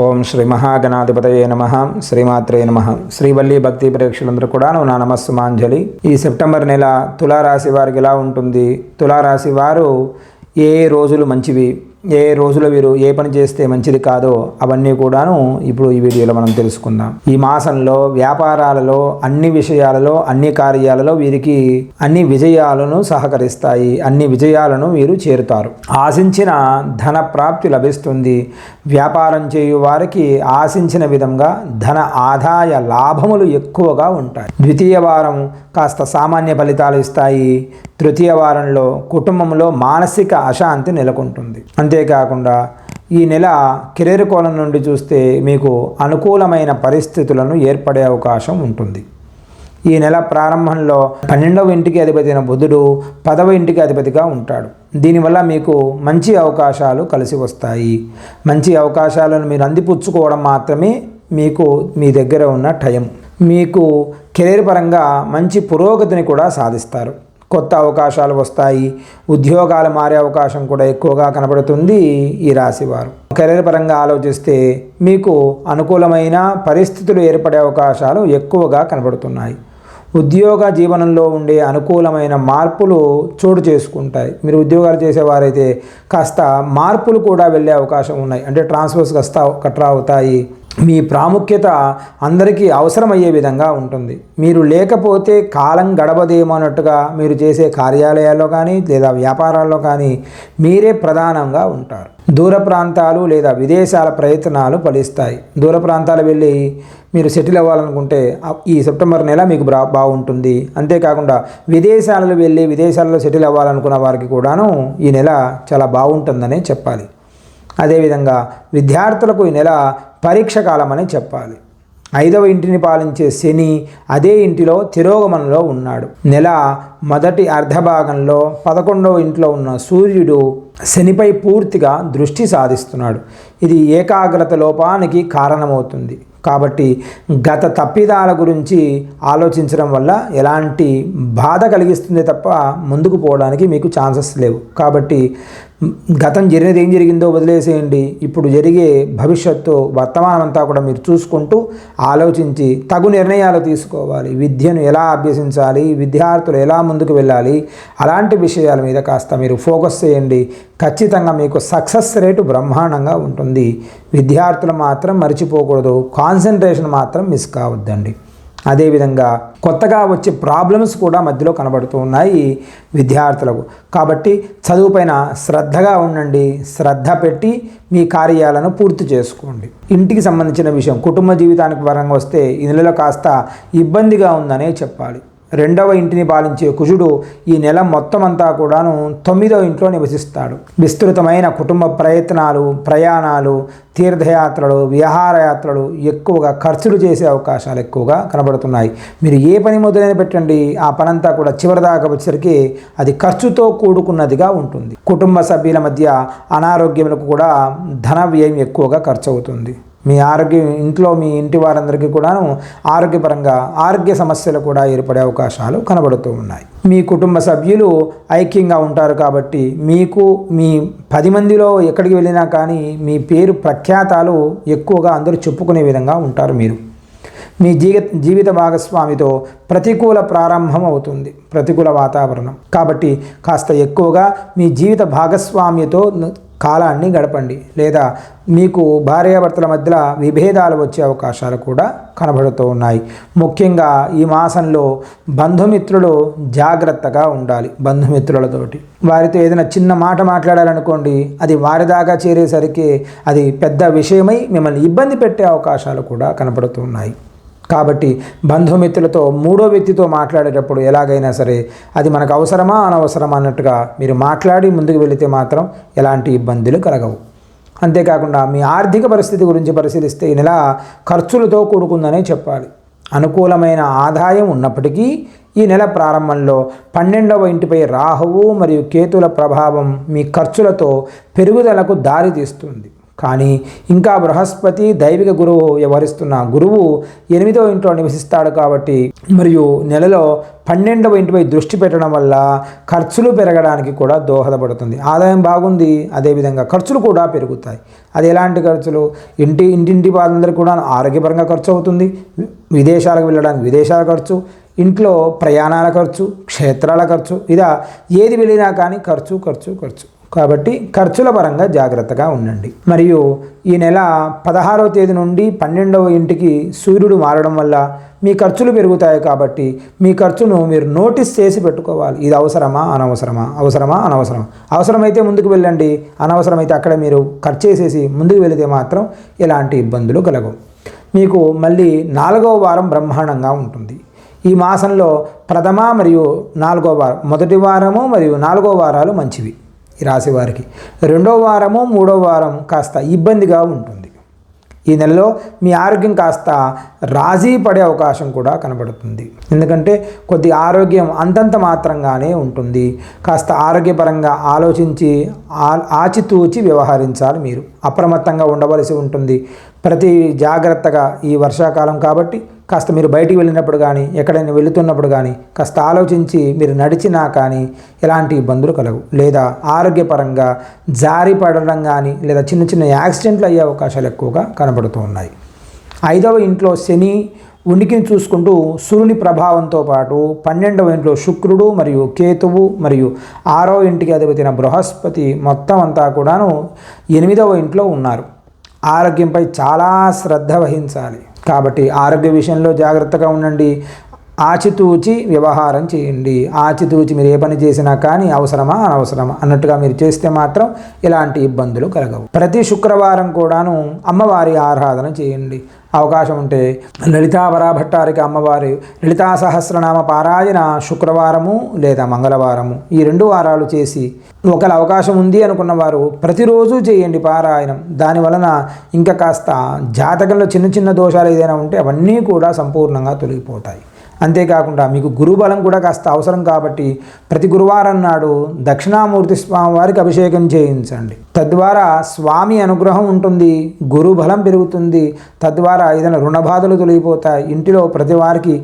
ఓం శ్రీ మహాగణాధిపతయే నమః. శ్రీమాత్రే నమః. శ్రీవల్లి భక్తి ప్రేక్షకులందరూ కూడా నా నమస్సుమాంజలి. ఈ సెప్టెంబర్ నెల తులారాశి వారికి ఎలా ఉంటుంది? తులారాశి వారు ఏ రోజులు మంచివి, ఏ రోజులో వీరు ఏ పని చేస్తే మంచిది కాదో అవన్నీ కూడాను ఇప్పుడు ఈ వీడియోలో మనం తెలుసుకుందాం. ఈ మాసంలో వ్యాపారాలలో అన్ని విషయాలలో అన్ని కార్యాలలో వీరికి అన్ని విజయాలను సహకరిస్తాయి. అన్ని విజయాలను వీరు చేరుతారు. ఆశించిన ధన ప్రాప్తి లభిస్తుంది. వ్యాపారం చేయు వారికి ఆశించిన విధంగా ధన ఆదాయ లాభములు ఎక్కువగా ఉంటాయి. ద్వితీయ వారం కాస్త సామాన్య ఫలితాలు ఇస్తాయి. తృతీయ వారంలో కుటుంబంలో మానసిక అశాంతి నెలకొంటుంది. అంతేకాకుండా ఈ నెల కెరీర్ కోణం నుండి చూస్తే మీకు అనుకూలమైన పరిస్థితులను ఏర్పడే అవకాశం ఉంటుంది. ఈ నెల ప్రారంభంలో 12వ ఇంటికి అధిపతి అయిన బుధుడు 10వ ఇంటికి అధిపతిగా ఉంటాడు. దీనివల్ల మీకు మంచి అవకాశాలు కలిసి వస్తాయి. మంచి అవకాశాలను మీరు అందిపుచ్చుకోవడం మాత్రమే మీకు మీ దగ్గర ఉన్న టైం. మీకు కెరీర్ పరంగా మంచి పురోగతిని కూడా సాధిస్తారు. కొత్త అవకాశాలు వస్తాయి. ఉద్యోగాలు మారే అవకాశం కూడా ఎక్కువగా కనబడుతుంది. ఈ రాశివారు కెరీర్ పరంగా ఆలోచిస్తే మీకు అనుకూలమైన పరిస్థితులు ఏర్పడే అవకాశాలు ఎక్కువగా కనబడుతున్నాయి. ఉద్యోగ జీవనంలో ఉండే అనుకూలమైన మార్పులు చోటు చేసుకుంటాయి. మీరు ఉద్యోగాలు చేసేవారైతే కాస్త మార్పులు కూడా వెళ్ళే అవకాశం ఉన్నాయి. అంటే ట్రాన్స్ఫర్స్ కట్రా అవుతాయి. మీ ప్రాముఖ్యత అందరికీ అవసరమయ్యే విధంగా ఉంటుంది. మీరు లేకపోతే కాలం గడవదేమో అన్నట్టుగా మీరు చేసే కార్యాలయాల్లో కానీ లేదా వ్యాపారాల్లో కానీ మీరే ప్రధానంగా ఉంటారు. దూర ప్రాంతాలు లేదా విదేశాల ప్రయత్నాలు ఫలిస్తాయి. దూర ప్రాంతాలు వెళ్ళి మీరు సెటిల్ అవ్వాలనుకుంటే ఈ సెప్టెంబర్ నెల మీకు బాగుంటుంది. అంతేకాకుండా విదేశాలలో వెళ్ళి విదేశాలలో సెటిల్ అవ్వాలనుకున్న వారికి కూడాను ఈ నెల చాలా బాగుంటుందనే చెప్పాలి. అదేవిధంగా విద్యార్థులకు ఈ నెల పరీక్ష కాలం అని చెప్పాలి. 5వ ఇంటిని పాలించే శని అదే ఇంటిలో తిరోగమనంలో ఉన్నాడు. నెల మొదటి అర్ధభాగంలో 11వ ఇంట్లో ఉన్న సూర్యుడు శనిపై పూర్తిగా దృష్టి సాధిస్తున్నాడు. ఇది ఏకాగ్రత లోపానికి కారణమవుతుంది. కాబట్టి గత తప్పిదాల గురించి ఆలోచించడం వల్ల ఎలాంటి బాధ కలిగిస్తుంది తప్ప ముందుకు పోవడానికి మీకు ఛాన్సెస్ లేవు. కాబట్టి గతం జరిగినది ఏం జరిగిందో వదిలేసేయండి. ఇప్పుడు జరిగే భవిష్యత్తు వర్తమానం అంతా కూడా మీరు చూసుకుంటూ ఆలోచించి తగు నిర్ణయాలు తీసుకోవాలి. విద్యను ఎలా అభ్యసించాలి, విద్యార్థులు ఎలా ముందుకు వెళ్ళాలి, అలాంటి విషయాల మీద కాస్త మీరు ఫోకస్ చేయండి. ఖచ్చితంగా మీకు సక్సెస్ రేటు బ్రహ్మాండంగా ఉంటుంది. విద్యార్థులు మాత్రం మర్చిపోకూడదు. కాన్సన్ట్రేషన్ మాత్రం మిస్ కావద్దండి. అదేవిధంగా కొత్తగా వచ్చే ప్రాబ్లమ్స్ కూడా మధ్యలో కనబడుతూ ఉన్నాయి విద్యార్థులకు. కాబట్టి చదువుపైన శ్రద్ధగా ఉండండి. శ్రద్ధ పెట్టి మీ కార్యాలను పూర్తి చేసుకోండి. ఇంటికి సంబంధించిన విషయం కుటుంబ జీవితానికి పరంగా వస్తే ఈ నెలలో కాస్త ఇబ్బందిగా ఉందనే చెప్పాలి. 2వ ఇంటిని పాలించే కుజుడు ఈ నెల మొత్తం అంతా కూడాను 9వ ఇంట్లో నివసిస్తాడు. విస్తృతమైన కుటుంబ ప్రయత్నాలు, ప్రయాణాలు, తీర్థయాత్రలు, విహారయాత్రలు, ఎక్కువగా ఖర్చులు చేసే అవకాశాలు ఎక్కువగా కనబడుతున్నాయి. మీరు ఏ పని మొదలైన పెట్టండి, ఆ పనంతా కూడా చివరిదాకా వచ్చేసరికి అది ఖర్చుతో కూడుకున్నదిగా ఉంటుంది. కుటుంబ సభ్యుల మధ్య అనారోగ్యములకు కూడా ధన వ్యయం ఎక్కువగా ఖర్చు అవుతుంది. మీ ఆరోగ్యం ఇంట్లో మీ ఇంటి వారందరికీ కూడాను ఆరోగ్యపరంగా ఆరోగ్య సమస్యలు కూడా ఏర్పడే అవకాశాలు కనబడుతూ ఉన్నాయి. మీ కుటుంబ సభ్యులు ఐక్యంగా ఉంటారు కాబట్టి మీకు మీ 10 మందిలో ఎక్కడికి వెళ్ళినా కానీ మీ పేరు ప్రఖ్యాతాలు ఎక్కువగా అందరూ చెప్పుకునే విధంగా ఉంటారు. మీరు మీ జీవిత భాగస్వామితో ప్రతికూల ప్రారంభం అవుతుంది. ప్రతికూల వాతావరణం కాబట్టి కాస్త ఎక్కువగా మీ జీవిత భాగస్వామితో కాలాన్ని గడపండి. లేదా మీకు భార్యాభర్తల మధ్యలో విభేదాలు వచ్చే అవకాశాలు కూడా కనబడుతూ ఉన్నాయి. ముఖ్యంగా ఈ మాసంలో బంధుమిత్రులు జాగ్రత్తగా ఉండాలి. బంధుమిత్రులతోటి వారితో ఏదైనా చిన్న మాట మాట్లాడాలనుకోండి, అది వారి దాకా చేరేసరికి అది పెద్ద విషయమై మిమ్మల్ని ఇబ్బంది పెట్టే అవకాశాలు కూడా కనబడుతూ ఉన్నాయి. కాబట్టి బంధుమిత్రులతో 3వ వ్యక్తితో మాట్లాడేటప్పుడు ఎలాగైనా సరే అది మనకు అవసరమా అనవసరమా అన్నట్టుగా మీరు మాట్లాడి ముందుకు వెళితే మాత్రం ఎలాంటి ఇబ్బందులు కలగవు. అంతేకాకుండా మీ ఆర్థిక పరిస్థితి గురించి పరిశీలిస్తే ఈ నెల ఖర్చులతో కూడుకుందనే చెప్పాలి. అనుకూలమైన ఆదాయం ఉన్నప్పటికీ ఈ నెల ప్రారంభంలో 12వ ఇంటిపై రాహువు మరియు కేతుల ప్రభావం మీ ఖర్చులతో పెరుగుదలకు దారి తీస్తుంది. కానీ ఇంకా బృహస్పతి దైవిక గురువు వ్యవహరిస్తున్న గురువు 8వ ఇంట్లో నివసిస్తాడు కాబట్టి మరియు నెలలో 12వ ఇంటిపై దృష్టి పెట్టడం వల్ల ఖర్చులు పెరగడానికి కూడా దోహదపడుతుంది. ఆదాయం బాగుంది, అదేవిధంగా ఖర్చులు కూడా పెరుగుతాయి. అది ఎలాంటి ఖర్చులు? ఇంటింటి వాళ్ళందరికీ కూడా ఆరోగ్యపరంగా ఖర్చు అవుతుంది, విదేశాలకు వెళ్ళడానికి విదేశాల ఖర్చు, ఇంట్లో ప్రయాణాల ఖర్చు, క్షేత్రాల ఖర్చు, ఇలా ఏది వెళ్ళినా కానీ ఖర్చు ఖర్చు ఖర్చు. కాబట్టి ఖర్చుల పరంగా జాగ్రత్తగా ఉండండి. మరియు ఈ నెల 16వ తేదీ నుండి 12వ ఇంటికి సూర్యుడు మారడం వల్ల మీ ఖర్చులు పెరుగుతాయి. కాబట్టి మీ ఖర్చును మీరు నోటీస్ చేసి పెట్టుకోవాలి. ఇది అవసరమా అనవసరమా, అవసరమా అనవసరమా. అవసరమైతే ముందుకు వెళ్ళండి, అనవసరమైతే అక్కడ మీరు ఖర్చు చేసేసి ముందుకు వెళితే మాత్రం ఎలాంటి ఇబ్బందులు కలగవు. మీకు మళ్ళీ 4వ వారం బ్రహ్మాండంగా ఉంటుంది. ఈ మాసంలో ప్రథమ మరియు 4వ వారం, మొదటి వారము మరియు 4వ వారాలు మంచివి ఈ రాశి వారికి. 2వ వారము 3వ వారం కాస్త ఇబ్బందిగా ఉంటుంది. ఈ నెలలో మీ ఆరోగ్యం కాస్త రాజీ పడే అవకాశం కూడా కనబడుతుంది. ఎందుకంటే కొద్ది ఆరోగ్యం అంతంత మాత్రంగానే ఉంటుంది. కాస్త ఆరోగ్యపరంగా ఆలోచించి ఆచితూచి వ్యవహరించాలి. మీరు అప్రమత్తంగా ఉండవలసి ఉంటుంది. ప్రతి జాగ్రత్తగా ఈ వర్షాకాలం కాబట్టి కాస్త మీరు బయటికి వెళ్ళినప్పుడు కానీ ఎక్కడైనా వెళుతున్నప్పుడు కానీ కాస్త ఆలోచించి మీరు నడిచినా కానీ ఎలాంటి ఇబ్బందులు కలవు. లేదా ఆరోగ్యపరంగా జారి పడడం కానీ లేదా చిన్న చిన్న యాక్సిడెంట్లు అయ్యే అవకాశాలు ఎక్కువగా కనబడుతూ ఉన్నాయి. 5వ ఇంట్లో శని ఉనికిని చూసుకుంటూ సూర్యుని ప్రభావంతో పాటు 12వ ఇంట్లో శుక్రుడు మరియు కేతువు మరియు 6వ ఇంటికి అధిపతిన బృహస్పతి మొత్తం అంతా కూడాను 8వ ఇంట్లో ఉన్నారు. ఆరోగ్యంపై చాలా శ్రద్ధ వహించాలి. కాబట్టి ఆరోగ్య విషయంలో జాగ్రత్తగా ఉండండి. ఆచితూచి వ్యవహారం చేయండి. ఆచితూచి మీరు ఏ పని చేసినా కానీ అవసరమా అనవసరమా అన్నట్టుగా మీరు చేస్తే మాత్రం ఎలాంటి ఇబ్బందులు కలగవు. ప్రతి శుక్రవారం కూడాను అమ్మవారి ఆరాధన చేయండి. అవకాశం ఉంటే లలితా భట్టారిక అమ్మవారి లలితా సహస్రనామ పారాయణ శుక్రవారము లేదా మంగళవారము ఈ 2 వారాలు చేసి, ఒకవేళ అవకాశం ఉంది అనుకున్న వారు ప్రతిరోజు చేయండి పారాయణం. దానివలన ఇంకా కాస్త జాతకంలో చిన్న చిన్న దోషాలు ఏదైనా ఉంటే అవన్నీ కూడా సంపూర్ణంగా తొలగిపోతాయి. అంతేకాకుండా మీకు గురుబలం కూడా కాస్త అవసరం కాబట్టి ప్రతి గురువారం నాడు దక్షిణామూర్తి స్వామి వారికి అభిషేకం చేయించండి. తద్వారా స్వామి అనుగ్రహం ఉంటుంది, గురుబలం పెరుగుతుంది. తద్వారా ఏదైనా రుణబాధలు తొలగిపోతాయి. ఇంటిలో ప్రతి వారికి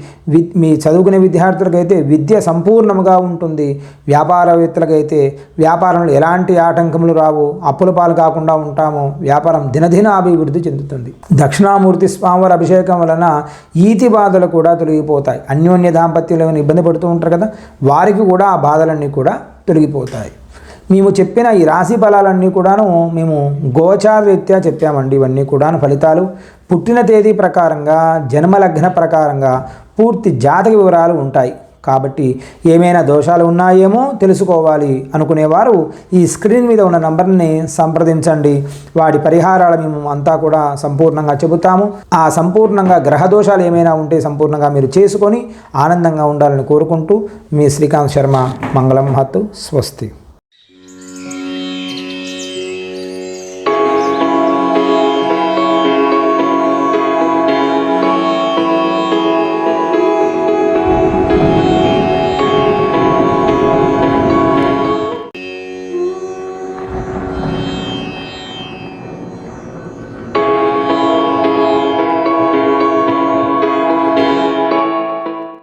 మీ చదువుకునే విద్యార్థులకైతే విద్య సంపూర్ణంగా ఉంటుంది. వ్యాపారవేత్తలకైతే వ్యాపారంలో ఎలాంటి ఆటంకములు రావు, అప్పుల పాలు కాకుండా ఉంటాము. వ్యాపారం దినదిన అభివృద్ధి చెందుతుంది. దక్షిణామూర్తి స్వామివారి అభిషేకం వలన ఈతి బాధలు కూడా తొలగిపోతాయి. అన్యోన్య దాంపత్యంలో ఇబ్బంది పడుతూ ఉంటారు కదా, వారికి కూడా ఆ బాధలన్నీ కూడా తొలగిపోతాయి. మేము చెప్పిన ఈ రాశి ఫలాలన్నీ కూడాను మేము గోచార రీత్యా చెప్పామండి. ఇవన్నీ కూడాను ఫలితాలు పుట్టిన తేదీ ప్రకారంగా, జన్మలగ్న ప్రకారంగా పూర్తి జాతక వివరాలు ఉంటాయి. కాబట్టి ఏమైనా దోషాలు ఉన్నాయేమో తెలుసుకోవాలి అనుకునేవారు ఈ స్క్రీన్ మీద ఉన్న నంబర్ని సంప్రదించండి. వాటి పరిహారాలు మేము అంతా కూడా సంపూర్ణంగా చెబుతాము. ఆ సంపూర్ణంగా గ్రహ దోషాలు ఏమైనా ఉంటే సంపూర్ణంగా మీరు చేసుకొని ఆనందంగా ఉండాలని కోరుకుంటూ మీ శ్రీకాంత్ శర్మ. మంగళం మహత్తు. స్వస్తి.